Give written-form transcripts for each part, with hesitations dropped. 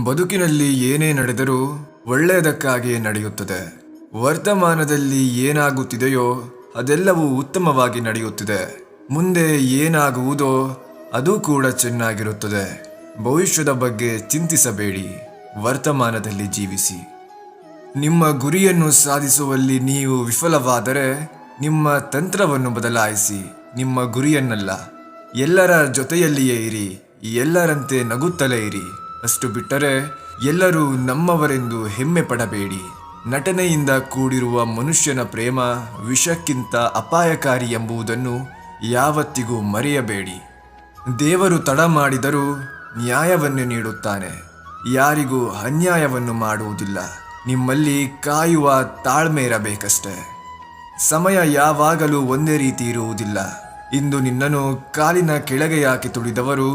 ಬದುಕಿನಲ್ಲಿ ಏನೇ ನಡೆದರೂ ಒಳ್ಳೆಯದಕ್ಕಾಗಿಯೇ ನಡೆಯುತ್ತದೆ. ವರ್ತಮಾನದಲ್ಲಿ ಏನಾಗುತ್ತಿದೆಯೋ ಅದೆಲ್ಲವೂ ಉತ್ತಮವಾಗಿ ನಡೆಯುತ್ತಿದೆ. ಮುಂದೆ ಏನಾಗುವುದೋ ಅದು ಕೂಡ ಚೆನ್ನಾಗಿರುತ್ತದೆ. ಭವಿಷ್ಯದ ಬಗ್ಗೆ ಚಿಂತಿಸಬೇಡಿ, ವರ್ತಮಾನದಲ್ಲಿ ಜೀವಿಸಿ. ನಿಮ್ಮ ಗುರಿಯನ್ನು ಸಾಧಿಸುವಲ್ಲಿ ನೀವು ವಿಫಲವಾದರೆ ನಿಮ್ಮ ತಂತ್ರವನ್ನು ಬದಲಾಯಿಸಿ, ನಿಮ್ಮ ಗುರಿಯನ್ನಲ್ಲ. ಎಲ್ಲರ ಜೊತೆಯಲ್ಲಿಯೇ ಇರಿ, ಎಲ್ಲರಂತೆ ನಗುತ್ತಲೇ ಇರಿ. ಅಷ್ಟು ಬಿಟ್ಟರೆ ಎಲ್ಲರೂ ನಮ್ಮವರೆಂದು ಹೆಮ್ಮೆ ಪಡಬೇಡಿ. ನಟನೆಯಿಂದ ಕೂಡಿರುವ ಮನುಷ್ಯನ ಪ್ರೇಮ ವಿಷಕ್ಕಿಂತ ಅಪಾಯಕಾರಿ ಎಂಬುದನ್ನು ಯಾವತ್ತಿಗೂ ಮರೆಯಬೇಡಿ. ದೇವರು ತಡ ಮಾಡಿದರೂ ನ್ಯಾಯವನ್ನು ನೀಡುತ್ತಾನೆ, ಯಾರಿಗೂ ಅನ್ಯಾಯವನ್ನು ಮಾಡುವುದಿಲ್ಲ. ನಿಮ್ಮಲ್ಲಿ ಕಾಯುವ ತಾಳ್ಮೆ ಇರಬೇಕಷ್ಟೆ. ಸಮಯ ಯಾವಾಗಲೂ ಒಂದೇ ರೀತಿ ಇರುವುದಿಲ್ಲ. ಇಂದು ನಿನ್ನನ್ನು ಕಾಲಿನ ಕೆಳಗೆ ಹಾಕಿ ತುಳಿದವರು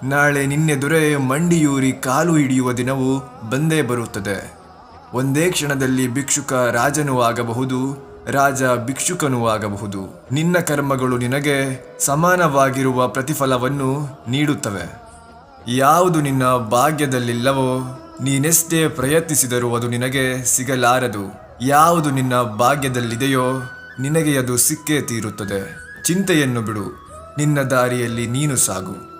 ನಾಳೆ ನಿನ್ನೆದುರೇ ಮಂಡಿಯೂರಿ ಕಾಲು ಹಿಡಿಯುವ ದಿನವೂ ಬಂದೇ ಬರುತ್ತದೆ. ಒಂದೇ ಕ್ಷಣದಲ್ಲಿ ಭಿಕ್ಷುಕ ರಾಜನೂ ಆಗಬಹುದು, ರಾಜ ಭಿಕ್ಷುಕನೂ ಆಗಬಹುದು. ನಿನ್ನ ಕರ್ಮಗಳು ನಿನಗೆ ಸಮಾನವಾಗಿರುವ ಪ್ರತಿಫಲವನ್ನು ನೀಡುತ್ತವೆ. ಯಾವುದು ನಿನ್ನ ಭಾಗ್ಯದಲ್ಲಿಲ್ಲವೋ ನೀನೆಷ್ಟೇ ಪ್ರಯತ್ನಿಸಿದರೂ ಅದು ನಿನಗೆ ಸಿಗಲಾರದು. ಯಾವುದು ನಿನ್ನ ಭಾಗ್ಯದಲ್ಲಿದೆಯೋ ನಿನಗೆ ಅದು ಸಿಕ್ಕೇ ತೀರುತ್ತದೆ. ಚಿಂತೆಯನ್ನು ಬಿಡು, ನಿನ್ನ ದಾರಿಯಲ್ಲಿ ನೀನು ಸಾಗು.